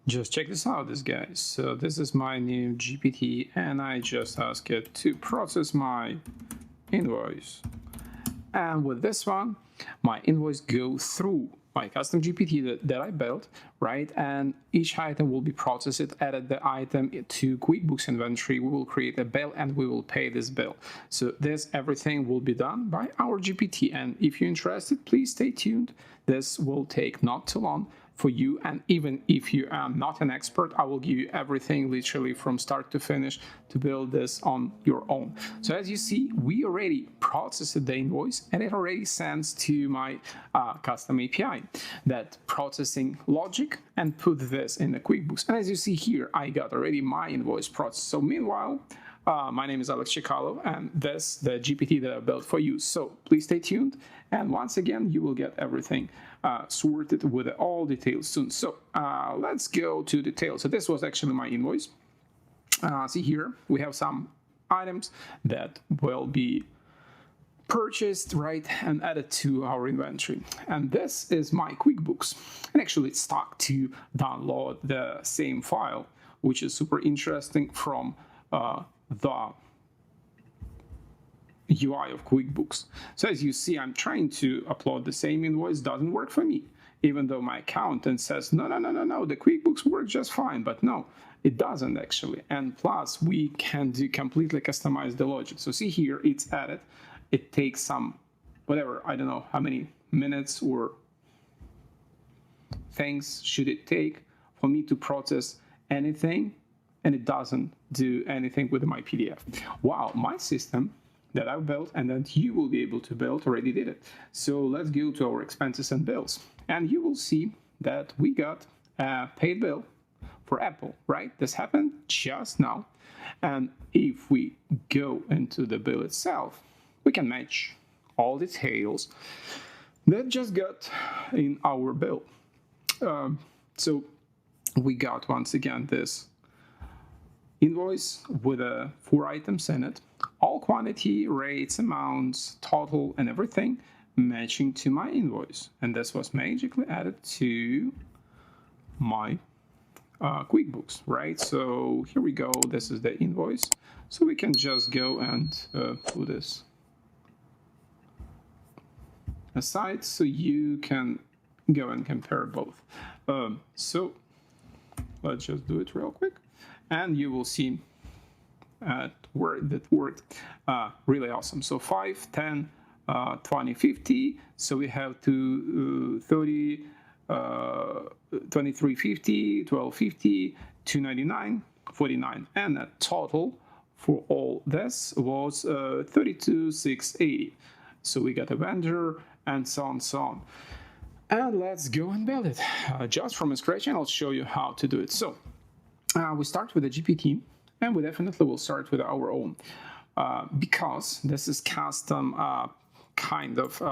Just check this out, guys. So this is my new GPT, and I just ask it to process my invoice. And with this one, my invoice goes through my custom GPT that I built, right? And each item will be processed, added the item to QuickBooks inventory. We will create a bill and we will pay this bill. So this everything will be done by our GPT. And if you're interested, please stay tuned. This will take not too long for you, and even if you are not an expert, I will give you everything literally from start to finish to build this on your own. So as you see, we already processed the invoice and it already sends to my custom API that processing logic and put this in the QuickBooks. And as you see here, I got already my invoice processed. So meanwhile, my name is Alex Chekalov, and this the GPT that I built for you. So please stay tuned, and once again, you will get everything sorted with all details soon. So let's go to details. So this was actually my invoice. See here, we have some items that will be purchased, right, and added to our inventory. And this is my QuickBooks. And actually, it's stuck to download the same file, which is super interesting from the UI of QuickBooks. So as you see, I'm trying to upload the same invoice, doesn't work for me, even though my accountant says, no, the QuickBooks works just fine, but no, it doesn't actually. And plus, we can completely customize the logic. So see here, it's added. It takes some, whatever, I don't know how many minutes or things should it take for me to process anything, and it doesn't do anything with my PDF. Wow, my system that I built and that you will be able to build already did it. So let's go to our expenses and bills, and you will see that we got a paid bill for Apple, right? This happened just now. And if we go into the bill itself, we can match all details that just got in our bill. So we got once again this invoice with 4 items in it, all quantity, rates, amounts, total, and everything matching to my invoice. And this was magically added to my QuickBooks, right? So here we go. This is the invoice. So we can just go and put this aside so you can go and compare both. So let's just do it real quick. And you will see that worked really awesome. So 5, 10, 20, 50. So we have to 30, 2350, 1250, 299, 49. And the total for all this was 32,680. So we got a vendor and so on, so on. And let's go and build it just from scratch, and I'll show you how to do it. So we start with a GPT, and we definitely will start with our own because this is custom kind of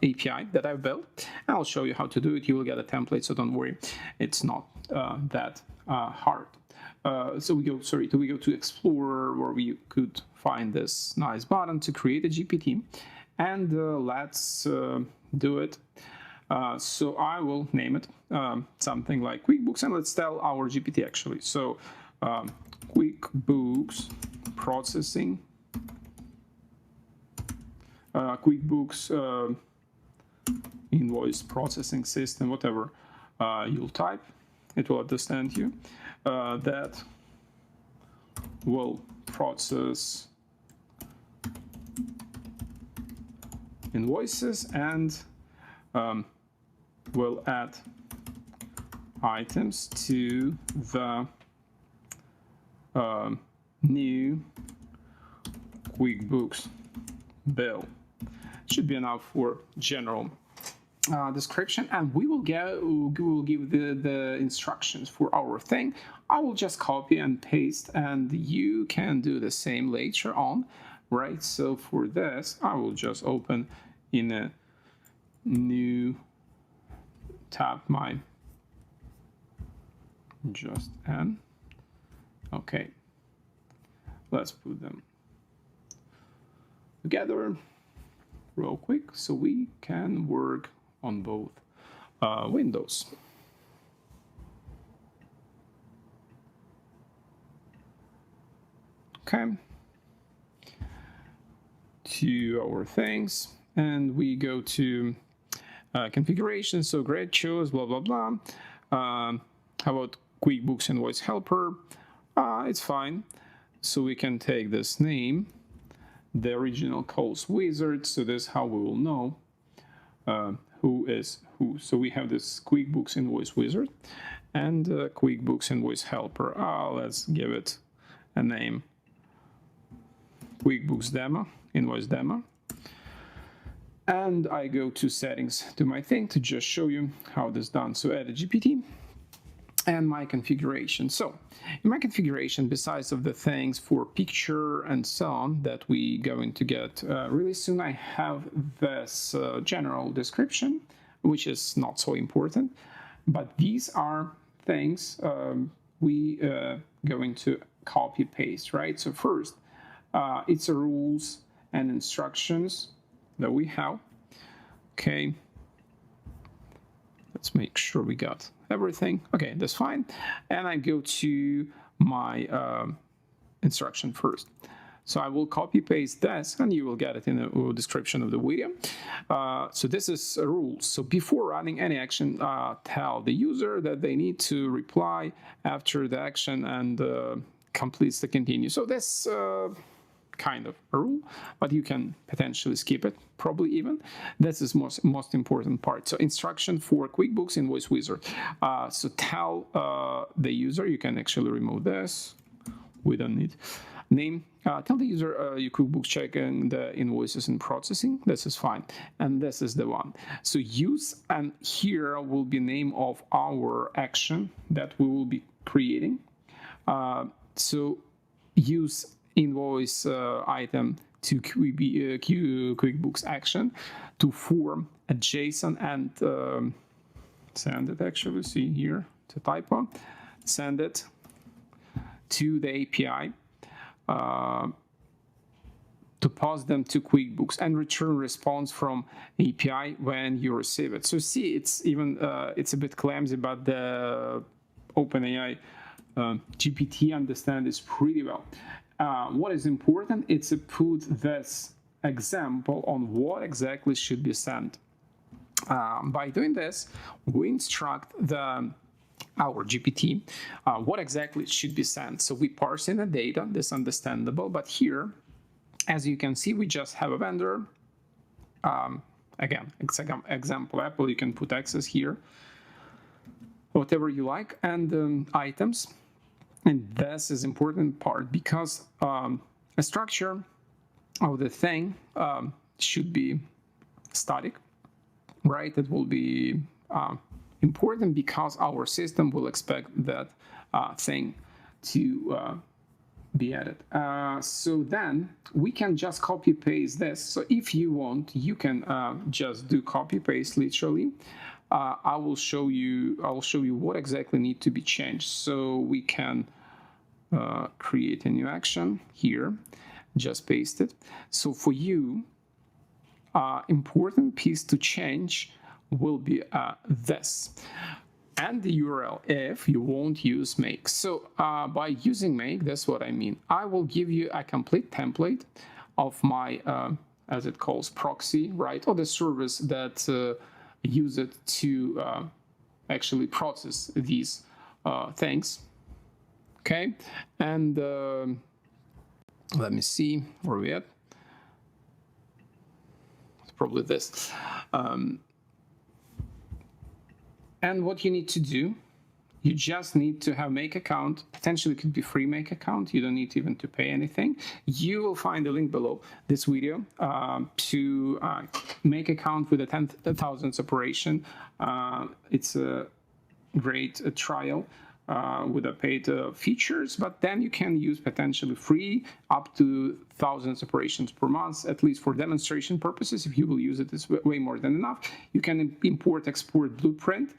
API that I've built. And I'll show you how to do it. You will get a template, so don't worry, it's not that hard. So we go to Explorer, where we could find this nice button to create a GPT, and let's do it. So I will name it something like QuickBooks, and let's tell our GPT actually. So QuickBooks processing, QuickBooks invoice processing system, whatever you'll type, it will understand you. That will process invoices and will add items to the new QuickBooks bill. Should be enough for general description, and we will give the instructions for our thing. I will just copy and paste, and you can do the same later on, right? So for this, I will just open in a new tab my just n. Okay, let's put them together real quick so we can work on both windows. Okay, to our things, and we go to configuration. So grid choose blah blah blah. How about QuickBooks Invoice Helper? It's fine. So we can take this name. The original calls wizard, so this is how we will know who is who. So we have this QuickBooks Invoice Wizard and QuickBooks Invoice Helper. Let's give it a name. QuickBooks Demo, Invoice Demo. And I go to settings to my thing to just show you how this is done. So add a GPT and my configuration. So in my configuration, besides of the things for picture and so on that we going to get really soon, I have this general description, which is not so important, but these are things we going to copy paste, right? So first, it's a rules and instructions that we have. Okay, let's make sure we got everything. Okay, that's fine. And I go to my instruction first. So I will copy paste this, and you will get it in the description of the video. So this is a rule. So before running any action, tell the user that they need to reply after the action and completes the continue. So this kind of a rule, but you can potentially skip it, probably even. This is most important part. So instruction for QuickBooks Invoice Wizard. So tell the user, you can actually remove this. We don't need name. Tell the user your QuickBooks checking the invoices and processing. This is fine. And this is the one. So use, and here will be name of our action that we will be creating. So use invoice item to QuickBooks action to form a JSON and send it, actually, see here, it's a typo, send it to the API to pass them to QuickBooks and return response from API when you receive it. So see, it's even, it's a bit clumsy, but the OpenAI GPT understand this pretty well. What is important is to put this example on what exactly should be sent. By doing this, we instruct our GPT what exactly should be sent. So we parse in the data, this is understandable, but here, as you can see, we just have a vendor. Again, example Apple, you can put access here, whatever you like, and items. And this is important part because a structure of the thing should be static, right? It will be important because our system will expect that thing to be added. So then we can just copy paste this. So if you want, you can just do copy paste literally. I will show you what exactly need to be changed. So we can create a new action here, just paste it. So for you, important piece to change will be this, and the URL if you won't use make. So by using make, that's what I mean. I will give you a complete template of my, as it calls, proxy, right, or the service that use it to actually process these things. Okay, and let me see where we at. It's probably this. And what you need to do, you just need to have make account. Potentially it could be free make account. You don't need even to pay anything. You will find a link below this video to make account with a 10,000 operation. It's a great trial with a paid features, but then you can use potentially free up to thousands of operations per month, at least for demonstration purposes. If you will use it, it's way more than enough. You can import, export blueprint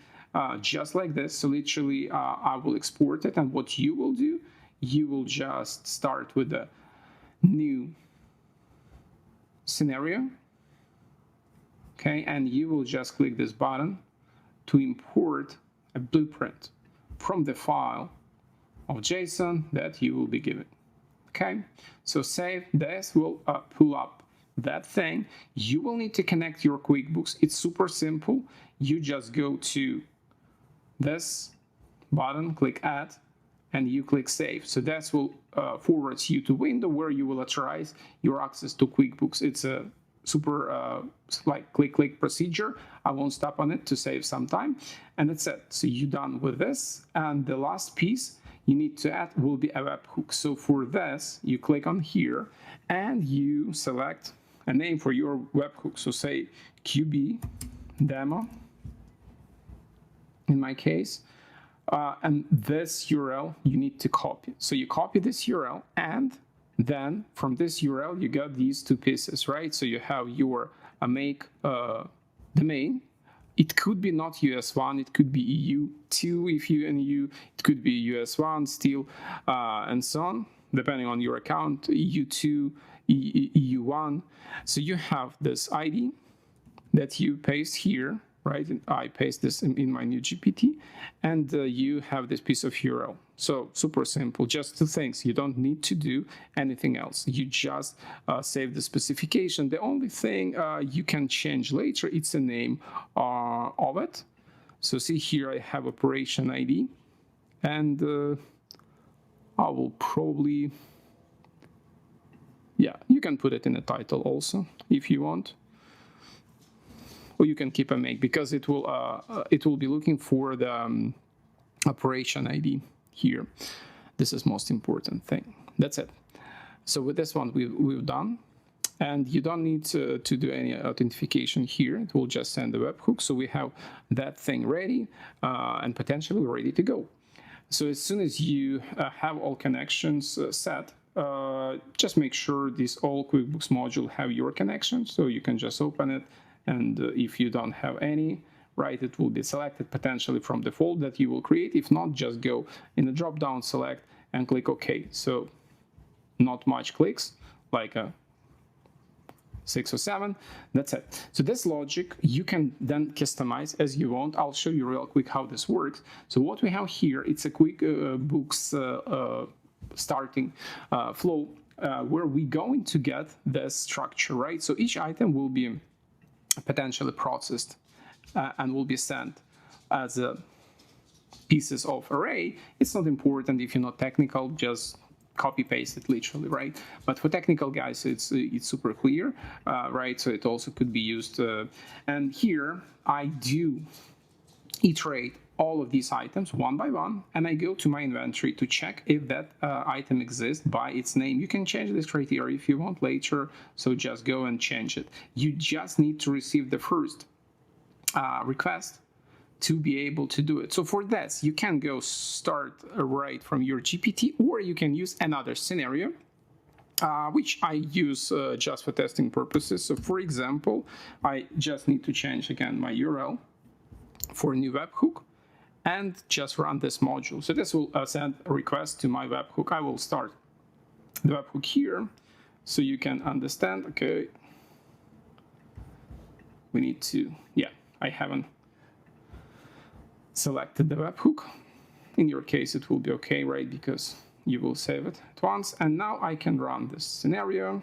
just like this. So literally, I will export it, and what you will do, you will just start with a new scenario, okay, and you will just click this button to import a blueprint from the file of JSON that you will be given. Okay, so save. This will pull up that thing. You will need to connect your QuickBooks. It's super simple. You just go to this button, click add, and you click save. So that will forward you to window where you will authorize your access to QuickBooks. It's a super like click procedure. I won't stop on it to save some time, and that's it. So you're done with this, and the last piece you need to add will be a webhook. So for this, you click on here and you select a name for your webhook. So say QB demo in my case, and this URL you need to copy. So you copy this URL, and then from this URL you got these two pieces, right? So you have your make domain. It could be not US1, it could be EU2 if you and you, it could be US1 still, and so on, depending on your account, EU2, EU1. So you have this ID that you paste here, right? I paste this in my new GPT, and you have this piece of URL. So super simple, just two things. You don't need to do anything else. You just save the specification. The only thing you can change later, it's the name of it. So see here, I have operation ID, and I will probably, yeah, you can put it in the title also if you want. Or you can keep a make, because it will be looking for the operation ID here. This is most important thing. That's it. So with this one we've done, and you don't need to do any authentication here. It will just send the webhook. So we have that thing ready and potentially ready to go. So as soon as you have all connections set, just make sure this all QuickBooks module have your connection, so you can just open it. And if you don't have any, right, it will be selected potentially from default that you will create. If not, just go in the drop down, select, and click OK. So not much clicks, like 6 or 7. That's it. So this logic you can then customize as you want. I'll show you real quick how this works. So what we have here, it's a QuickBooks starting flow where we're going to get this structure, right? So each item will be potentially processed and will be sent as pieces of array. It's not important if you're not technical, just copy paste it literally, right? But for technical guys, it's super clear, right? So it also could be used. And here I do iterate all of these items one by one, and I go to my inventory to check if that item exists by its name. You can change this criteria if you want later, so just go and change it. You just need to receive the first request to be able to do it. So for this, you can go start right from your GPT, or you can use another scenario, which I use just for testing purposes. So for example, I just need to change again my URL for a new webhook and just run this module. So this will send a request to my webhook. I will start the webhook here so you can understand. Okay, we need to, yeah, I haven't selected the webhook. In your case, it will be okay, right? Because you will save it at once. And now I can run this scenario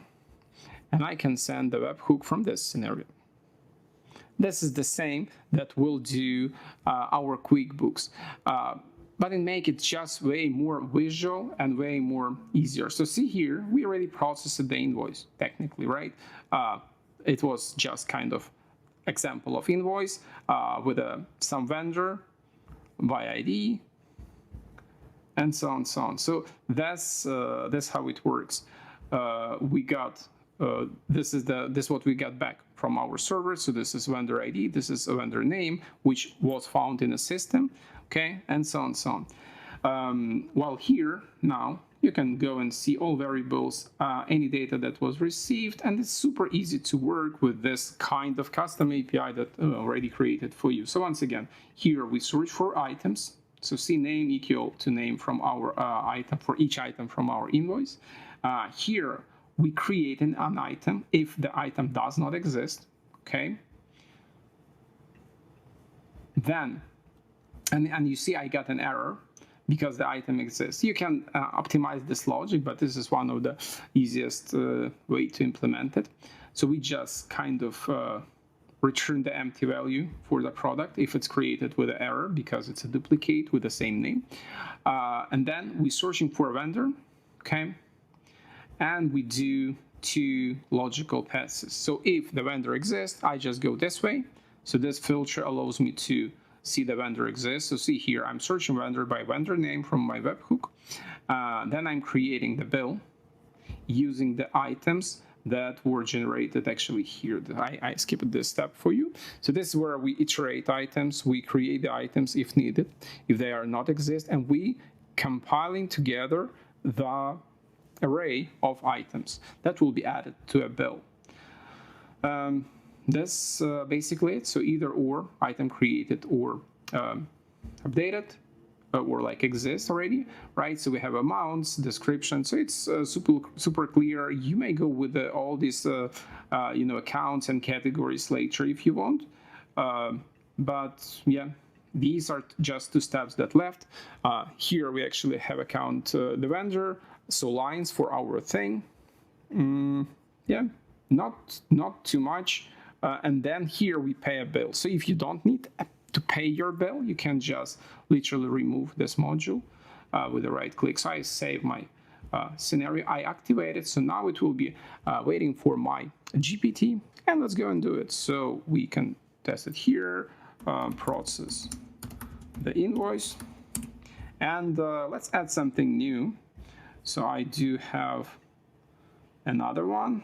and I can send the webhook from this scenario. This is the same that will do our QuickBooks, but it makes it just way more visual and way more easier. So see here, we already processed the invoice technically, right? It was just kind of example of invoice with some vendor by ID and so on, so on. So that's how it works. We got this is what we got back from our server. So this is vendor ID, this is a vendor name, which was found in a system, okay, and so on, so on. While here now you can go and see all variables, any data that was received, and it's super easy to work with this kind of custom API that already created for you. So once again, here we search for items. So see name equal to name from our item for each item from our invoice. Here we create an item if the item does not exist, okay? Then, and you see I got an error because the item exists. You can optimize this logic, but this is one of the easiest way to implement it. So we just kind of return the empty value for the product if it's created with an error because it's a duplicate with the same name. And then we're searching for a vendor, okay? And we do two logical passes. So if the vendor exists, I just go this way. So this filter allows me to see the vendor exists. So see here, I'm searching vendor by vendor name from my webhook. Then I'm creating the bill using the items that were generated actually here. I skipped this step for you. So this is where we iterate items. We create the items if needed, if they are not exist, and we compiling together the array of items that will be added to a bill. This basically it. So either or, item created or updated, or like exists already, right? So we have amounts, description. So it's super clear. You may go with all these accounts and categories later if you want, but yeah, these are just two steps that left. Here we actually have account the vendor, so lines for our thing. Yeah, not too much. And then here we pay a bill. So if you don't need to pay your bill, you can just literally remove this module with the right click. So I save my scenario, I activate it. So now it will be waiting for my GPT, and let's go and do it. So we can test it here, process the invoice, and let's add something new. So I do have another one,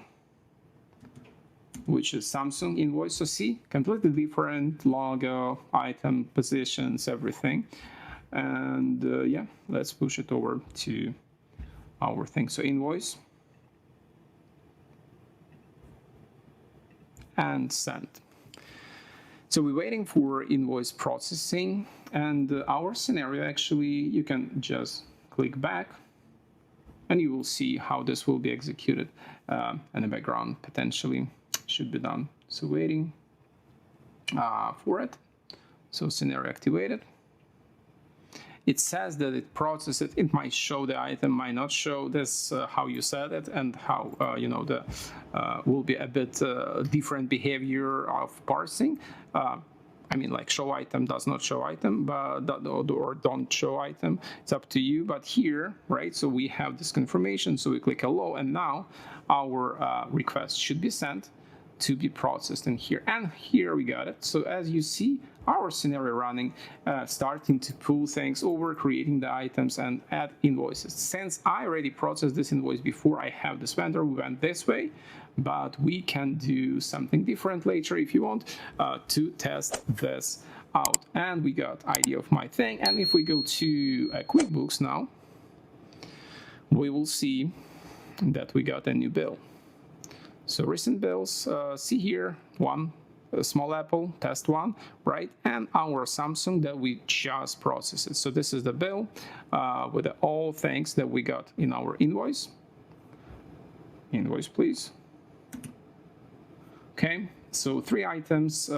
which is Samsung invoice. So see, completely different logo, item, positions, everything. And yeah, let's push it over to our thing. So invoice and send. So we're waiting for invoice processing, and our scenario actually, you can just click back and you will see how this will be executed in the background potentially. Should be done. So waiting for it. So scenario activated. It says that it processes it. It might show the item, might not show. This how you set it, and how the will be a bit different behavior of parsing. I mean, like show item does not show item, but or don't show item. It's up to you. But here, right? So we have this confirmation. So we click allow, and now our request should be sent to be processed in here, and here we got it. So as you see, our scenario running, starting to pull things over, creating the items and add invoices. Since I already processed this invoice before I have this vendor, we went this way, but we can do something different later if you want to test this out. And we got ID of my thing, and if we go to QuickBooks now, we will see that we got a new bill. So recent bills, see here, one, small apple, test one, right? And our Samsung that we just processed. So this is the bill with all things that we got in our invoice. Invoice, please. Okay, so 3 items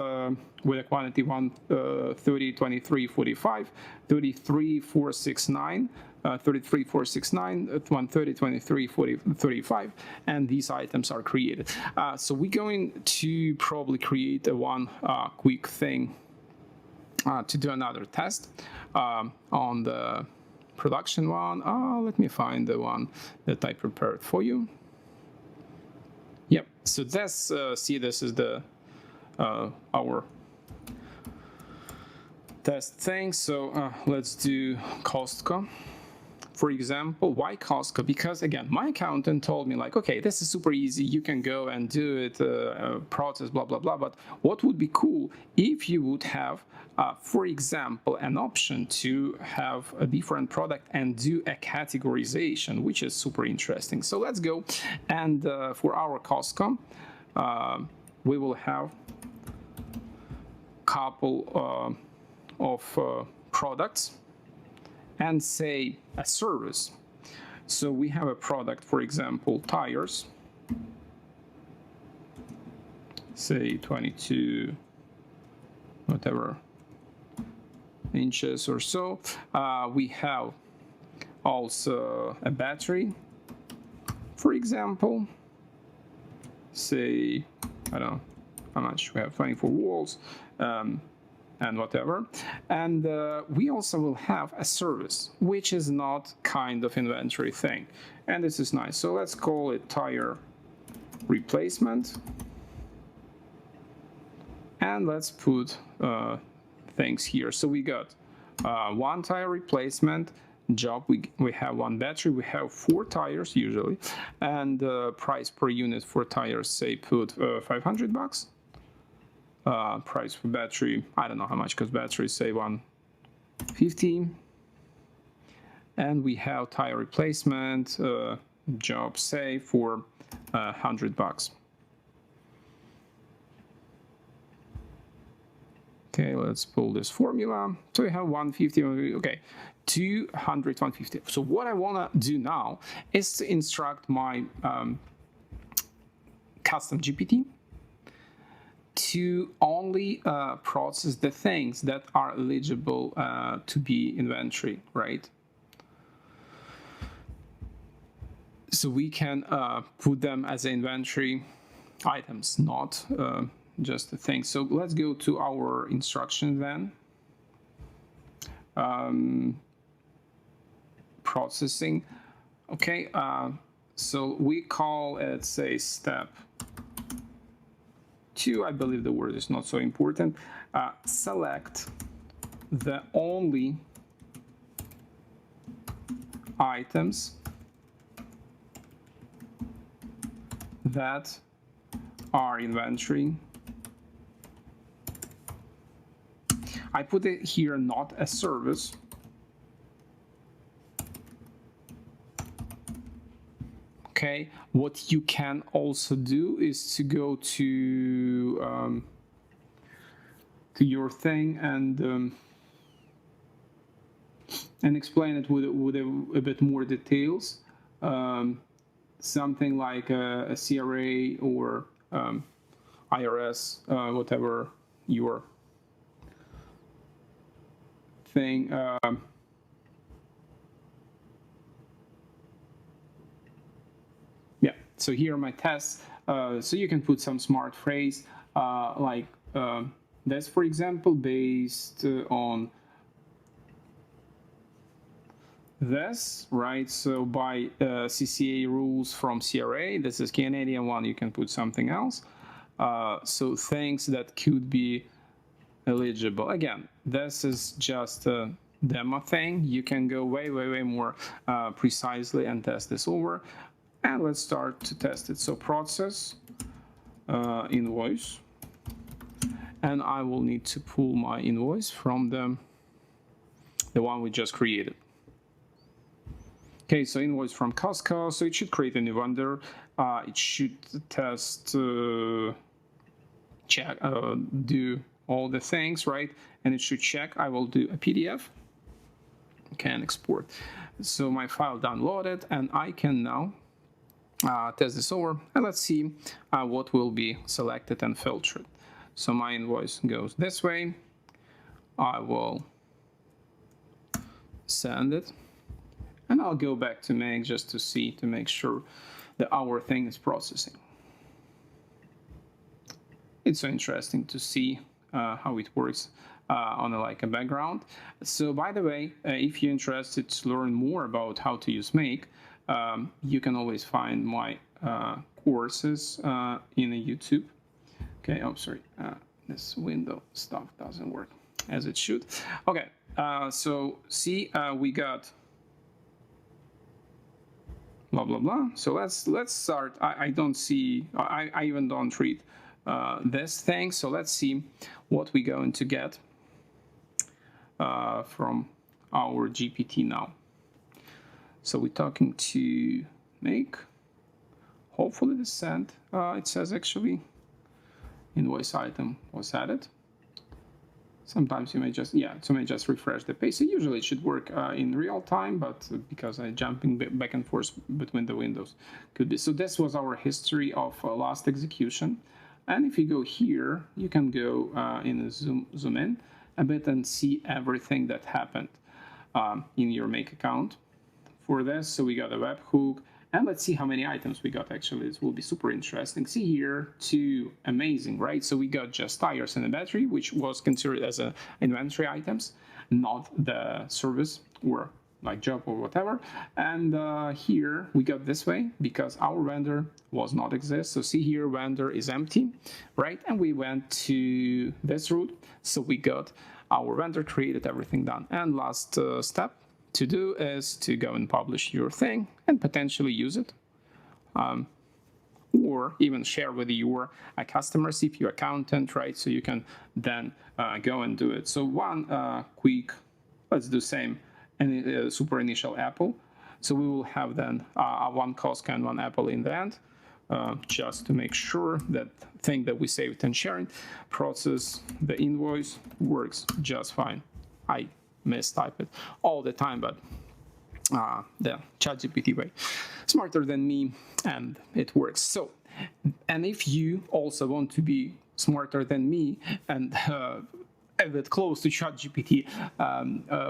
with a quantity 30, 23, 45, 33, 469, 33, 469, 130, 23, 40, 35, and these items are created. So we're going to probably create one quick thing to do another test on the production one. Let me find the one that I prepared for you. Yep, so this, see, this is the our test thing. So let's do Costco. For example, why Costco? Because again, my accountant told me like, okay, this is super easy. You can go and do it, process, blah, blah, blah. But what would be cool if you would have, for example, an option to have a different product and do a categorization, which is super interesting. So let's go. And for our Costco, we will have a couple of products and say a service. So we have a product, for example, tires, say 22, whatever, inches or so. We have also a battery, for example, say, I don't know how much we have, 24 volts, and whatever. And we also will have a service, which is not kind of inventory thing. And this is nice. So let's call it tire replacement. And let's put things here. So we got one tire replacement job. We have one battery. We have 4 tires usually, and price per unit for tires, say, put $500. Price for battery, I don't know how much, because batteries say $150. And we have tire replacement job, say, for $100. Okay, let's pull this formula. So we have 150, okay, 200, 150. So what I want to do now is to instruct my Custom GPT to only process the things that are eligible to be inventory, right? So we can put them as inventory items, not just the thing. So let's go to our instruction then. Processing. Okay, so we call it, say, step 2. I believe the word is not so important. Select the only items that are inventory. I put it here, not a service. Okay, what you can also do is to go to your thing and explain it with a bit more details. Something like a CRA or IRS, whatever your thing. Yeah, so here are my tests. So you can put some smart phrase like this, for example, based on this, right? So by CCA rules from CRA, this is Canadian one, you can put something else. So things that could be eligible. Again, this is just a demo thing. You can go way more precisely and test this over. And let's start to test it. So process invoice, and I will need to pull my invoice from the one we just created. Okay, so invoice from Costco. So it should create a new vendor. It should test, check, do all the things, right? And it should check. I will do a PDF. Okay, and export. So my file downloaded, and I can now test this over, and let's see what will be selected and filtered. So my invoice goes this way. I will send it, and I'll go back to Meg just to see, to make sure that our thing is processing. It's so interesting to see how it works on like a background. So by the way, if you're interested to learn more about how to use Make, you can always find my courses in YouTube. Okay, oh sorry, this window stuff doesn't work as it should. Okay, so see, we got blah blah blah. So let's start. I don't see, I even don't read this thing. So let's see what we're going to get from our GPT now. So we're talking to Make. Hopefully this sent. It says actually invoice item was added. Sometimes you may just, yeah, so may just refresh the page. So usually it should work in real time, but because I'm jumping back and forth between the windows, could be. So this was our history of last execution. And if you go here, you can go in zoom in a bit and see everything that happened in your make account for this. So we got a webhook, and let's see how many items we got. Actually, this will be super interesting. See here, two amazing, right? So we got just tires and a battery, which was considered as a inventory items, not the service or like job or whatever. And here we got this way because our vendor was not exist. So see here, vendor is empty, right? And we went to this route. So we got our vendor created, everything done. And last step to do is to go and publish your thing and potentially use it, or even share with your customers if you're accountant, right? So you can then go and do it. So one quick, let's do same and super initial Apple. So we will have then one Costco and one Apple in the end, just to make sure that thing that we saved and sharing process the invoice works just fine. I mistype it all the time, but the ChatGPT way smarter than me, and it works. So, and if you also want to be smarter than me and a bit close to ChatGPT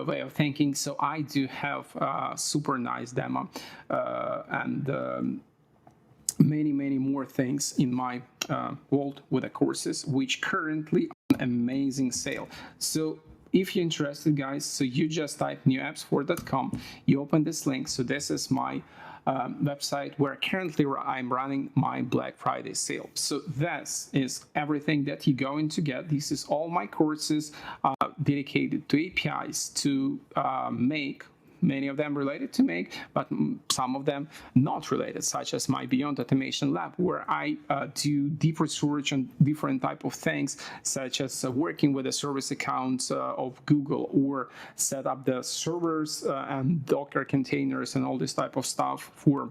way of thinking, so I do have a super nice demo and many more things in my vault with the courses, which currently on amazing sale. So if you're interested, guys, so you just type newappsfor.com, you open this link. So this is my website where currently I'm running my Black Friday sale. So this is everything that you're going to get. This is all my courses dedicated to APIs to make. Many of them related to make, but some of them not related, such as my Beyond Automation Lab, where I do deep research on different type of things, such as working with the service accounts of Google, or set up the servers and Docker containers and all this type of stuff for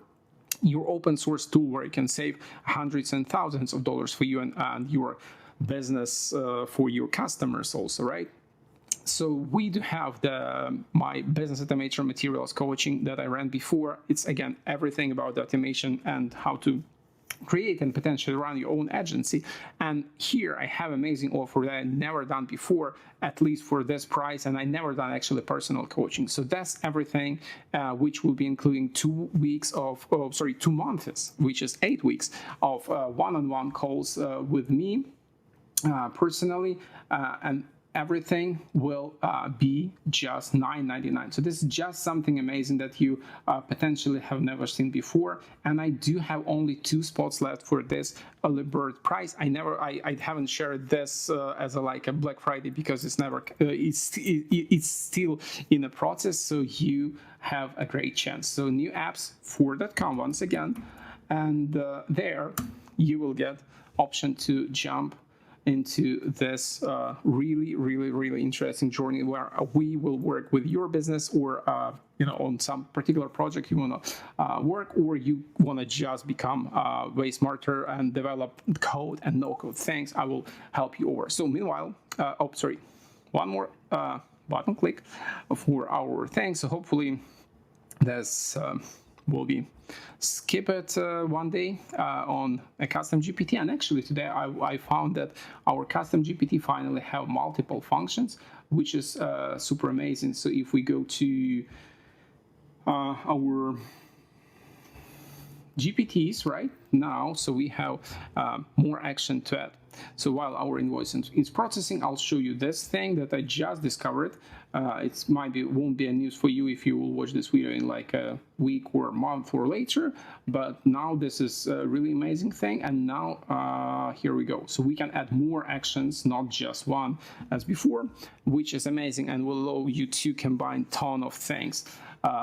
your open source tool, where you can save hundreds and thousands of dollars for you and your business for your customers also, right? So we do have my business automation materials coaching that I ran before. It's again everything about the automation and how to create and potentially run your own agency. And here I have amazing offer that I never done before, at least for this price, and I never done actually personal coaching. So that's everything, which will be including 2 months, which is 8 weeks of one-on-one calls with me personally, and everything will be just $9.99. So this is just something amazing that you potentially have never seen before. And I do have only 2 spots left for this early bird price. I haven't shared this as like a Black Friday because it's never it's still in the process. So you have a great chance. So newappsfor.com once again, and there you will get option to jump into this really interesting journey where we will work with your business, or on some particular project you want to work, or you want to just become way smarter and develop code and no code things. I will help you over. So meanwhile, one more button click for our thing. So hopefully this will be skip it one day on a Custom GPT. And actually today I found that our Custom GPT finally have multiple functions, which is super amazing. So if we go to our GPTs right now, so we have more action to add. So while our invoice is processing, I'll show you this thing that I just discovered. It won't be a news for you if you will watch this video in like a week or a month or later, but now this is a really amazing thing. And now here we go. So we can add more actions, not just one as before, which is amazing and will allow you to combine ton of things,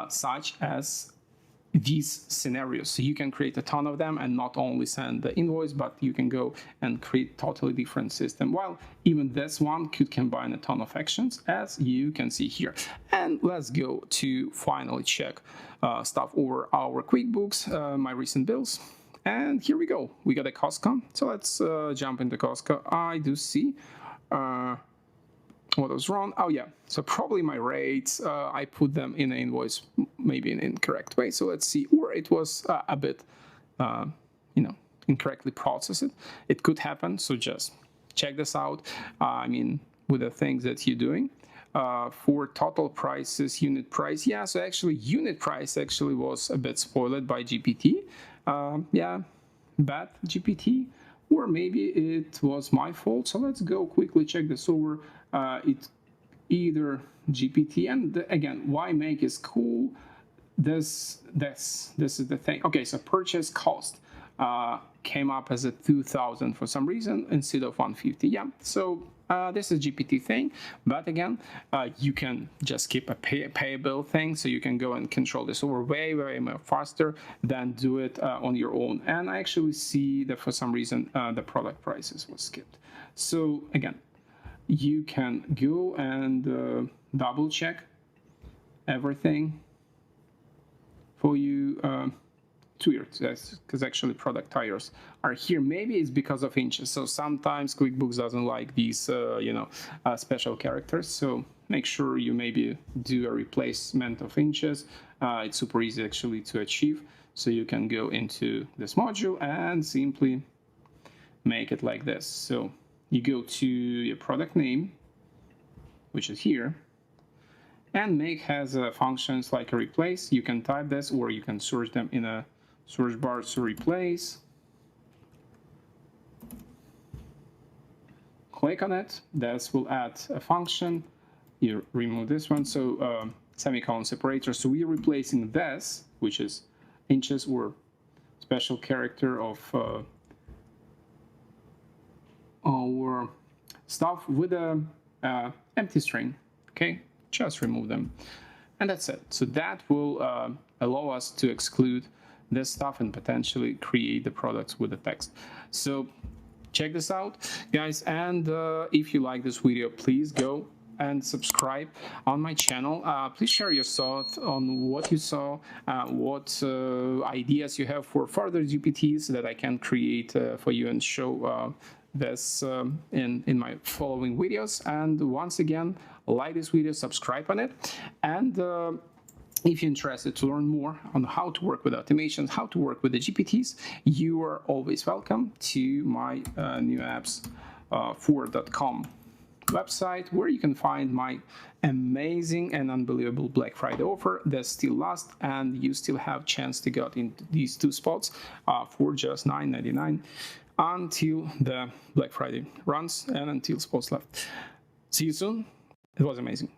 such as these scenarios. So you can create a ton of them and not only send the invoice, but you can go and create totally different system. While even this one could combine a ton of actions, as you can see here. And let's go to finally check stuff over our QuickBooks, my recent bills. And here we go. We got a Costco. So let's jump into Costco. I do see what was wrong. Oh yeah, so probably my rates, I put them in an invoice maybe in an incorrect way. So let's see, or it was a bit incorrectly processed. It could happen, so just check this out. I mean, with the things that you're doing. For total prices, unit price, yeah, so actually unit price actually was a bit spoiled by GPT. Yeah, bad GPT, or maybe it was my fault. So let's go quickly check this over. It's either GPT, and again, why make is cool. This is the thing. Okay, so purchase cost came up as a 2,000 for some reason instead of 150. Yeah, so this is GPT thing, but again, you can just keep a payable thing, so you can go and control this over way more faster than do it on your own. And I actually see that for some reason the product prices was skipped. So again, you can go and double check everything for you. It's weird because actually product tires are here. Maybe it's because of inches. So sometimes QuickBooks doesn't like these, special characters. So make sure you maybe do a replacement of inches. It's super easy actually to achieve. So you can go into this module and simply make it like this. So you go to your product name, which is here, and make has functions like a replace. You can type this, or you can search them in a search bar. So replace, click on it. This will add a function. You remove this one, so semicolon separator. So we are replacing this, which is inches or special character of our stuff, with a empty string. Okay, just remove them, and that's it. So that will allow us to exclude this stuff and potentially create the products with the text. So check this out, guys, and if you like this video, please go and subscribe on my channel. Please share your thoughts on what you saw, what ideas you have for further GPTs that I can create for you and show this in my following videos. And once again, like this video, subscribe on it, and if you're interested to learn more on how to work with automations, how to work with the GPTs, you are always welcome to my new apps 4.com website, where you can find my amazing and unbelievable Black Friday offer that still lasts, and you still have chance to get into these two spots for just $9.99 until the Black Friday runs and until spots left. See you soon. It was amazing.